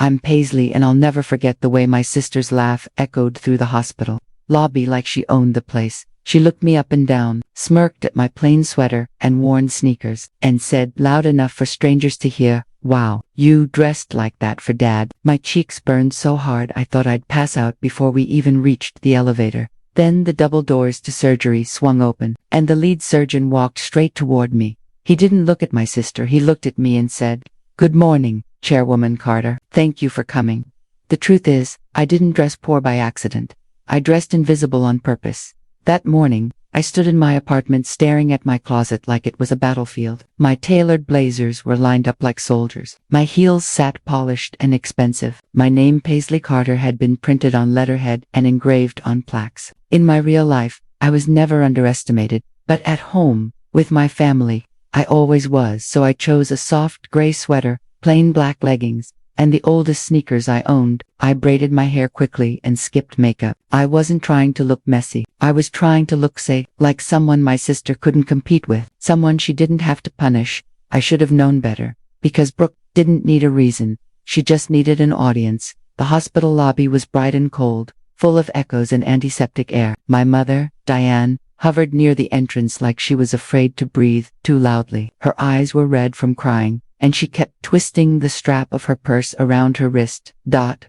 I'm Paisley, and I'll never forget the way my sister's laugh echoed through the hospital lobby like she owned the place. She looked me up and down, smirked at my plain sweater and worn sneakers, and said loud enough for strangers to hear, "Wow, you dressed like that for Dad." My cheeks burned so hard I thought I'd pass out before we even reached the elevator. Then the double doors to surgery swung open, and the lead surgeon walked straight toward me. He didn't look at my sister, he looked at me and said, "Good morning, Chairwoman Carter. Thank you for coming." The truth is, I didn't dress poor by accident. I dressed invisible on purpose. That morning, I stood in my apartment staring at my closet like it was a battlefield. My tailored blazers were lined up like soldiers. My heels sat polished and expensive. My name, Paisley Carter, had been printed on letterhead and engraved on plaques. In my real life, I was never underestimated, but at home, with my family, I always was, so I chose a soft gray sweater, plain black leggings, and the oldest sneakers I owned. I braided my hair quickly and skipped makeup. I wasn't trying to look messy. I was trying to look, say, like someone my sister couldn't compete with, someone she didn't have to punish. I should have known better, because Brooke didn't need a reason. She just needed an audience. The hospital lobby was bright and cold, full of echoes and antiseptic air. My mother, Diane, hovered near the entrance like she was afraid to breathe too loudly. Her eyes were red from crying, and she kept twisting the strap of her purse around her wrist.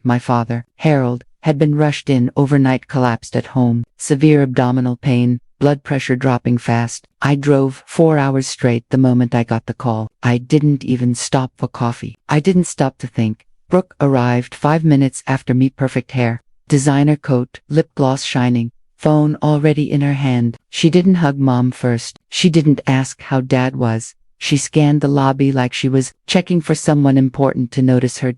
My father, Harold, had been rushed in overnight, collapsed at home, severe abdominal pain, blood pressure dropping fast. I drove 4 hours straight the moment I got the call. I didn't even stop for coffee. I didn't stop to think. Brooke arrived 5 minutes after me, perfect hair, designer coat, lip gloss shining, phone already in her hand. She didn't hug Mom first. She didn't ask how Dad was. She scanned the lobby like she was checking for someone important to notice her.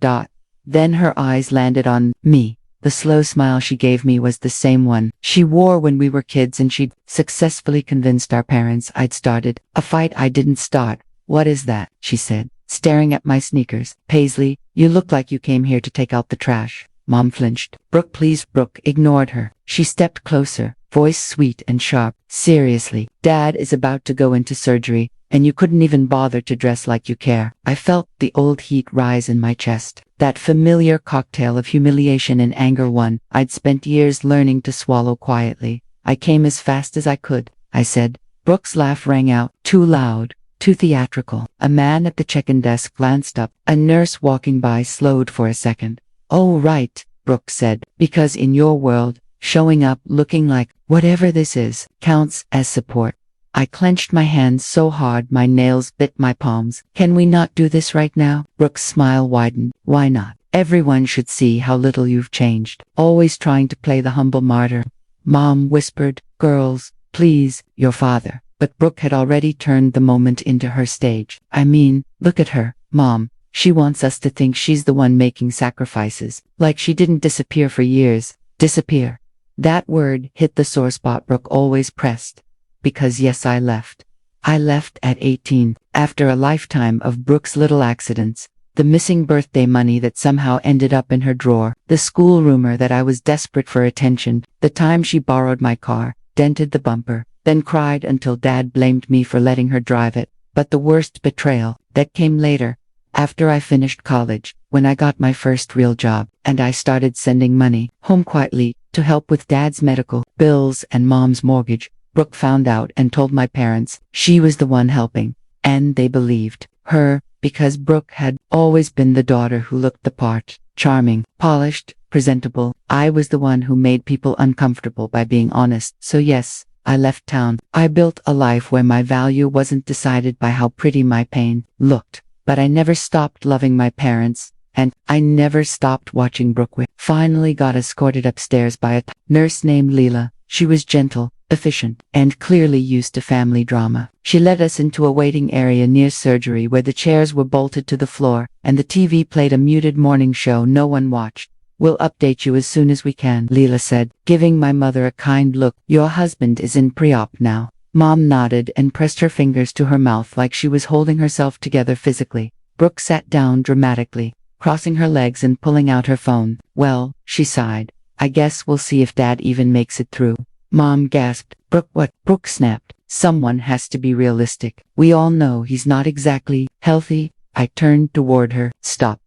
Then her eyes landed on me. The slow smile she gave me was the same one she wore when we were kids, and she'd successfully convinced our parents I'd started a fight I didn't start. "What is that?" she said, staring at my sneakers. "Paisley, you look like you came here to take out the trash." Mom flinched. "Brooke, please." Brooke ignored her. She stepped closer, voice sweet and sharp. "Seriously, Dad is about to go into surgery, and you couldn't even bother to dress like you care." I felt the old heat rise in my chest. That familiar cocktail of humiliation and anger, one I'd spent years learning to swallow quietly. "I came as fast as I could," I said. Brooke's laugh rang out, too loud, too theatrical. A man at the check-in desk glanced up. A nurse walking by slowed for a second. "Oh, right," Brooke said, "because in your world, showing up looking like whatever this is counts as support." I clenched my hands so hard my nails bit my palms. "Can we not do this right now?" Brooke's smile widened. "Why not? Everyone should see how little you've changed. Always trying to play the humble martyr." Mom whispered, "Girls, please, your father." But Brooke had already turned the moment into her stage. "I mean, look at her, Mom. She wants us to think she's the one making sacrifices, like she didn't disappear for years." Disappear. That word hit the sore spot Brooke always pressed. Because yes, I left. I left at 18, after a lifetime of Brooke's little accidents. The missing birthday money that somehow ended up in her drawer, the school rumor that I was desperate for attention, the time she borrowed my car, dented the bumper, then cried until Dad blamed me for letting her drive it. But the worst betrayal, that came later, after I finished college, when I got my first real job, and I started sending money home quietly to help with Dad's medical bills and Mom's mortgage. Brooke found out and told my parents she was the one helping, and they believed her because Brooke had always been the daughter who looked the part, charming, polished, presentable. I was the one who made people uncomfortable by being honest. So yes, I left town. I built a life where my value wasn't decided by how pretty my pain looked. But I never stopped loving my parents, and I never stopped watching Brooke. We finally got escorted upstairs by a nurse named Leela. She was gentle, efficient, and clearly used to family drama. She led us into a waiting area near surgery where the chairs were bolted to the floor, and the TV played a muted morning show no one watched. "We'll update you as soon as we can," Leela said, giving my mother a kind look. "Your husband is in pre-op now." Mom nodded and pressed her fingers to her mouth like she was holding herself together physically. Brooke sat down dramatically, crossing her legs and pulling out her phone. "Well," she sighed, "I guess we'll see if Dad even makes it through." Mom gasped. "Brooke, what?" Brooke snapped. "Someone has to be realistic. We all know he's not exactly healthy." I turned toward her. "Stop."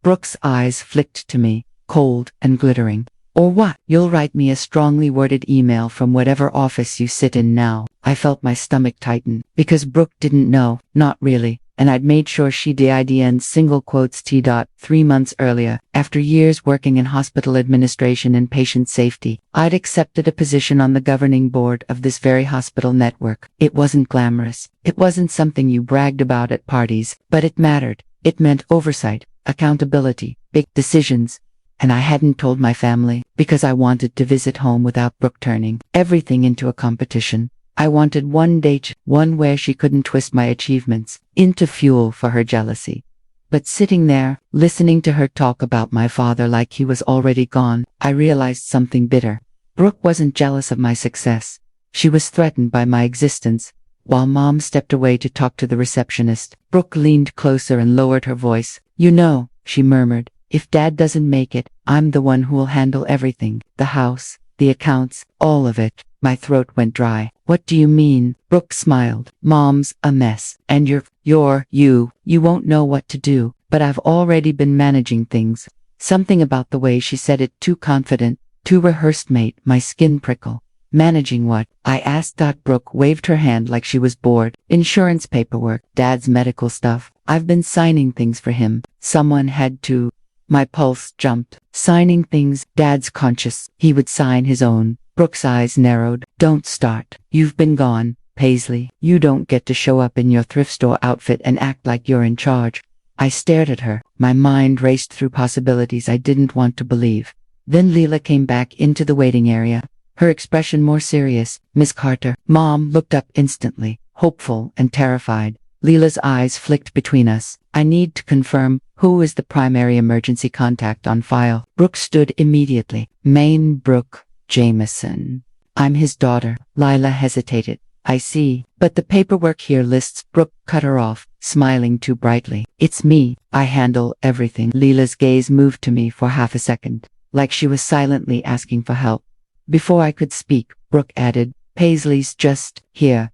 Brooke's eyes flicked to me, cold and glittering. Or what? You'll write me a strongly worded email from whatever office you sit in now. I felt my stomach tighten, because Brooke didn't know, not really, and I'd made sure she did in single quotes T.3 months earlier. After years working in hospital administration and patient safety, I'd accepted a position on the governing board of this very hospital network. It wasn't glamorous. It wasn't something you bragged about at parties, but it mattered. It meant oversight, accountability, big decisions. And I hadn't told my family, because I wanted to visit home without Brooke turning everything into a competition. I wanted one date, one where she couldn't twist my achievements into fuel for her jealousy. But sitting there, listening to her talk about my father like he was already gone, I realized something bitter. Brooke wasn't jealous of my success. She was threatened by my existence. While Mom stepped away to talk to the receptionist, Brooke leaned closer and lowered her voice. You know, she murmured, if Dad doesn't make it, I'm the one who'll handle everything. The house, the accounts, all of it. My throat went dry. What do you mean? Brooke smiled. Mom's a mess. And you won't know what to do. But I've already been managing things. Something about the way she said it, too confident, too rehearsed, made my skin prickle. Managing what? I asked. Brooke waved her hand like she was bored. Insurance paperwork, Dad's medical stuff. I've been signing things for him. Someone had to. My pulse jumped. Signing things? Dad's conscious. He would sign his own. Brooke's eyes narrowed. Don't start. You've been gone, Paisley. You don't get to show up in your thrift store outfit and act like you're in charge. I stared at her. My mind raced through possibilities I didn't want to believe. Then Leela came back into the waiting area, her expression more serious. Miss Carter. Mom looked up instantly, hopeful and terrified. Leela's eyes flicked between us. I need to confirm, who is the primary emergency contact on file? Brooke stood immediately. Maine Brooke Jameson. I'm his daughter. Lila hesitated. I see, but the paperwork here lists. Brooke cut her off, smiling too brightly. It's me. I handle everything. Leela's gaze moved to me for half a second, like she was silently asking for help. Before I could speak, Brooke added, Paisley's just here,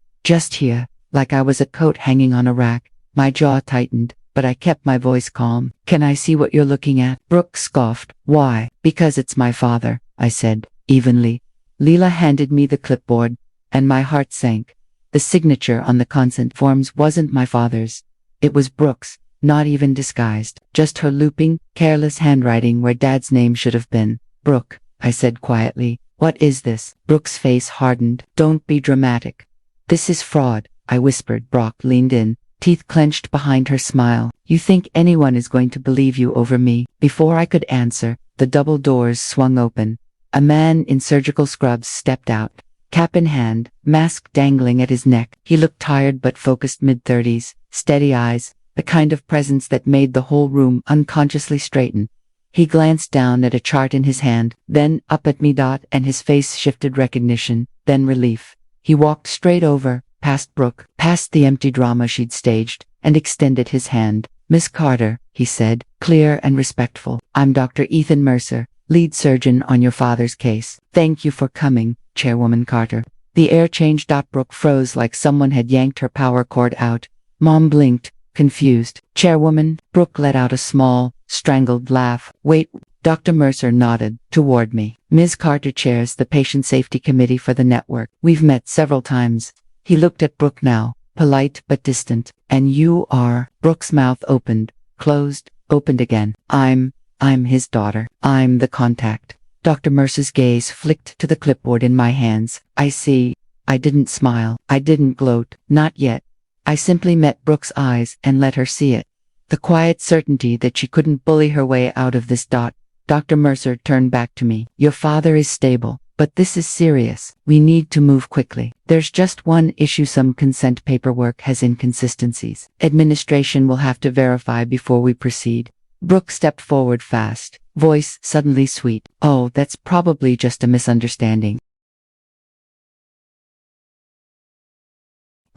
like I was a coat hanging on a rack. My jaw tightened, but I kept my voice calm. Can I see what you're looking at? Brooke scoffed. Why? Because it's my father, I said, evenly. Leela handed me the clipboard, and my heart sank. The signature on the consent forms wasn't my father's. It was Brooke's, not even disguised. Just her looping, careless handwriting where Dad's name should have been. Brooke, I said quietly, what is this? Brooke's face hardened. Don't be dramatic. This is fraud, I whispered. Brooke leaned in, teeth clenched behind her smile. You think anyone is going to believe you over me? Before I could answer, the double doors swung open. A man in surgical scrubs stepped out, cap in hand, mask dangling at his neck. He looked tired but focused, mid-30s, steady eyes, the kind of presence that made the whole room unconsciously straighten. He glanced down at a chart in his hand, then up at me. And his face shifted recognition, then relief. He walked straight over, past Brooke, past the empty drama she'd staged, and extended his hand. Miss Carter, he said, clear and respectful. I'm Dr. Ethan Mercer, lead surgeon on your father's case. Thank you for coming, Chairwoman Carter. The air changed. Brooke froze like someone had yanked her power cord out. Mom blinked, confused. Chairwoman? Brooke let out a small, strangled laugh. Wait. Dr. Mercer nodded toward me. Ms. Carter chairs the Patient Safety Committee for the network. We've met several times. He looked at Brooke now, polite but distant. And you are? Brooke's mouth opened, closed, opened again. I'm his daughter. I'm the contact. Dr. Mercer's gaze flicked to the clipboard in my hands. I see. I didn't smile. I didn't gloat. Not yet. I simply met Brooke's eyes and let her see it. The quiet certainty that she couldn't bully her way out of this. Dr. Mercer turned back to me. Your father is stable, but this is serious. We need to move quickly. There's just one issue. Some consent paperwork has inconsistencies. Administration will have to verify before we proceed. Brooke stepped forward fast, voice suddenly sweet. Oh, that's probably just a misunderstanding.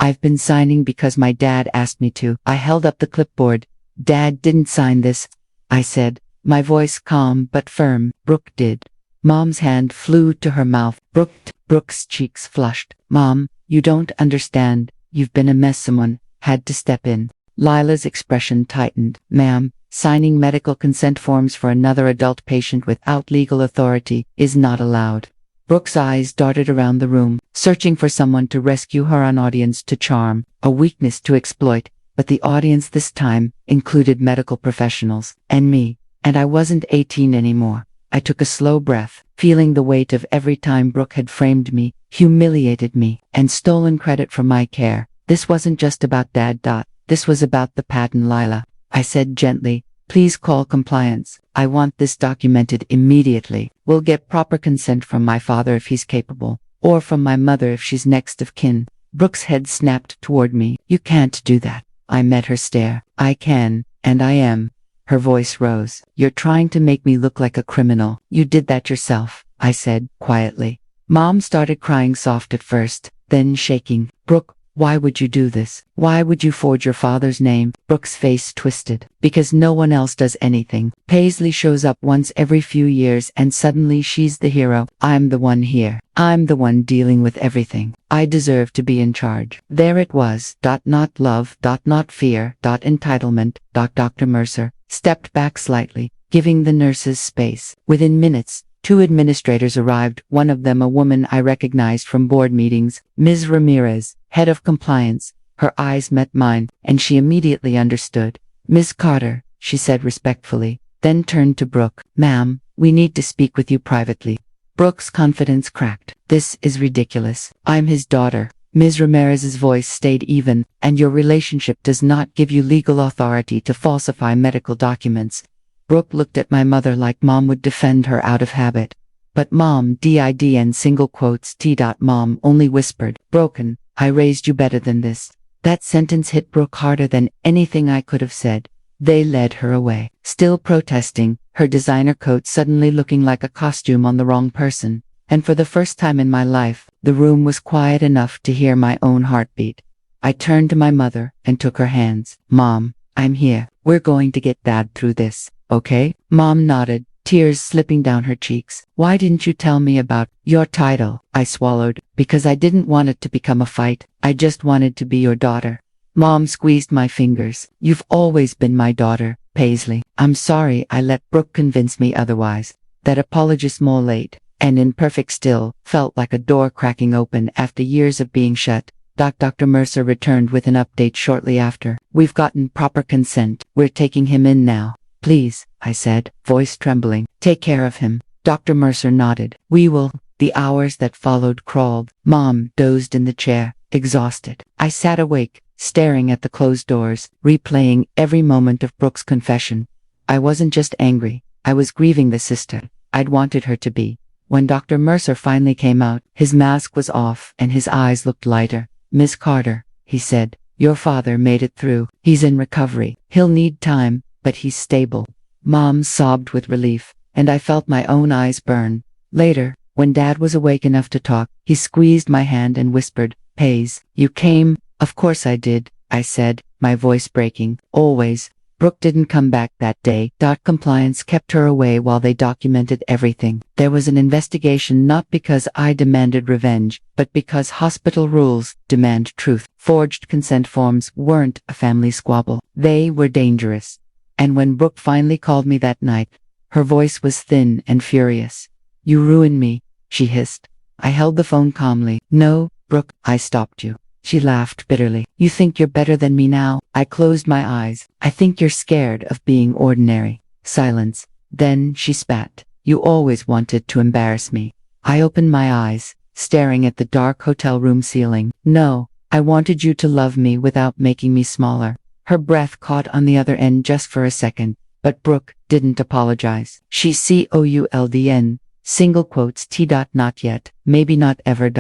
I've been signing because my dad asked me to. I held up the clipboard. Dad didn't sign this, I said, my voice calm but firm. Brooke did. Mom's hand flew to her mouth. Brooke's cheeks flushed. Mom, you don't understand. You've been a mess. Someone had to step in. Lila's expression tightened. Ma'am, signing medical consent forms for another adult patient without legal authority is not allowed. Brooke's eyes darted around the room, searching for someone to rescue her, an audience to charm, a weakness to exploit, but the audience this time included medical professionals, and me, and I wasn't 18 anymore. I took a slow breath, feeling the weight of every time Brooke had framed me, humiliated me, and stolen credit for my care. This wasn't just about Dad. This was about the patent Lila. I said gently, please call compliance. I want this documented immediately. We'll get proper consent from my father if he's capable, or from my mother if she's next of kin. Brooke's head snapped toward me. You can't do that. I met her stare. I can, and I am. Her voice rose. You're trying to make me look like a criminal. You did that yourself, I said, quietly. Mom started crying, soft at first, then shaking. Brooke, why would you do this? Why would you forge your father's name? Brooke's face twisted. Because no one else does anything. Paisley shows up once every few years and suddenly she's the hero. I'm the one here. I'm the one dealing with everything. I deserve to be in charge. There it was. Not love. Not fear. Entitlement. Dr. Mercer stepped back slightly, giving the nurses space. Within minutes, 2 administrators arrived, one of them a woman I recognized from board meetings, Ms. Ramirez, head of compliance. Her eyes met mine, and she immediately understood. Ms. Carter, she said respectfully, then turned to Brooke. Ma'am, we need to speak with you privately. Brooke's confidence cracked. This is ridiculous. I'm his daughter. Ms. Ramirez's voice stayed even, and your relationship does not give you legal authority to falsify medical documents. Brooke looked at my mother like Mom would defend her out of habit. But Mom, DIDN single quotes T. Mom only whispered, broken, I raised you better than this. That sentence hit Brooke harder than anything I could have said. They led her away, still protesting, her designer coat suddenly looking like a costume on the wrong person. And for the first time in my life, the room was quiet enough to hear my own heartbeat. I turned to my mother and took her hands. Mom, I'm here. We're going to get Dad through this, okay? Mom nodded, tears slipping down her cheeks. Why didn't you tell me about your title? I swallowed, because I didn't want it to become a fight. I just wanted to be your daughter. Mom squeezed my fingers. You've always been my daughter, Paisley. I'm sorry I let Brooke convince me otherwise. That apologist more late, and imperfect still, felt like a door cracking open after years of being shut. Dr. Mercer returned with an update shortly after. We've gotten proper consent. We're taking him in now. Please, I said, voice trembling. Take care of him. Dr. Mercer nodded. We will. The hours that followed crawled. Mom dozed in the chair, exhausted. I sat awake, staring at the closed doors, replaying every moment of Brooke's confession. I wasn't just angry. I was grieving the sister I'd wanted her to be. When Dr. Mercer finally came out, his mask was off and his eyes looked lighter. Miss Carter, he said, your father made it through. He's in recovery. He'll need time, but he's stable. Mom sobbed with relief, and I felt my own eyes burn. Later, when Dad was awake enough to talk, he squeezed my hand and whispered, Paige, you came? Of course I did, I said, my voice breaking. Always. Brooke didn't come back that day. Compliance kept her away while they documented everything. There was an investigation not because I demanded revenge, but because hospital rules demand truth. Forged consent forms weren't a family squabble. They were dangerous. And when Brooke finally called me that night, her voice was thin and furious. You ruined me, she hissed. I held the phone calmly. No, Brooke, I stopped you. She laughed bitterly. You think you're better than me now? I closed my eyes. I think you're scared of being ordinary. Silence. Then she spat. You always wanted to embarrass me. I opened my eyes, staring at the dark hotel room ceiling. No, I wanted you to love me without making me smaller. Her breath caught on the other end just for a second, but Brooke didn't apologize. She COULDN, single quotes T. Not yet, maybe not ever.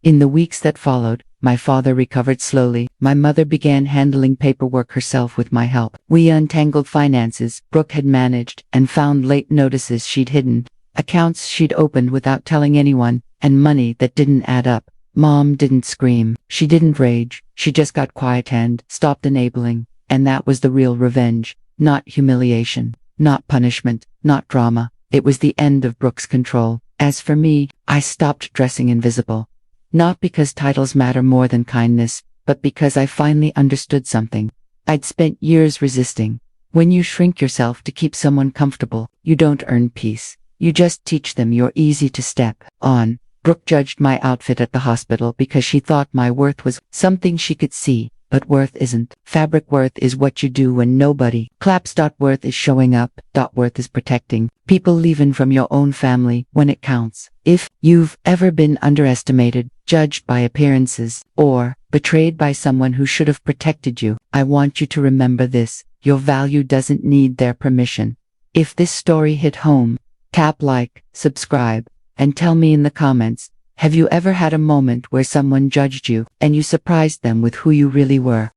In the weeks that followed, my father recovered slowly. My mother began handling paperwork herself with my help. We untangled finances Brooke had managed and found late notices she'd hidden, accounts she'd opened without telling anyone, and money that didn't add up. Mom didn't scream. She didn't rage. She just got quiet and stopped enabling. And that was the real revenge. Not humiliation. Not punishment. Not drama. It was the end of Brooke's control. As for me, I stopped dressing invisible. Not because titles matter more than kindness, but because I finally understood something I'd spent years resisting. When you shrink yourself to keep someone comfortable, you don't earn peace. You just teach them you're easy to step on. Brooke judged my outfit at the hospital because she thought my worth was something she could see, but worth isn't. Fabric worth is what you do when nobody claps. Worth is showing up. Worth is protecting people even from your own family when it counts. If you've ever been underestimated, judged by appearances, or betrayed by someone who should have protected you, I want you to remember this: your value doesn't need their permission. If this story hit home, tap like, subscribe, and tell me in the comments, have you ever had a moment where someone judged you and you surprised them with who you really were?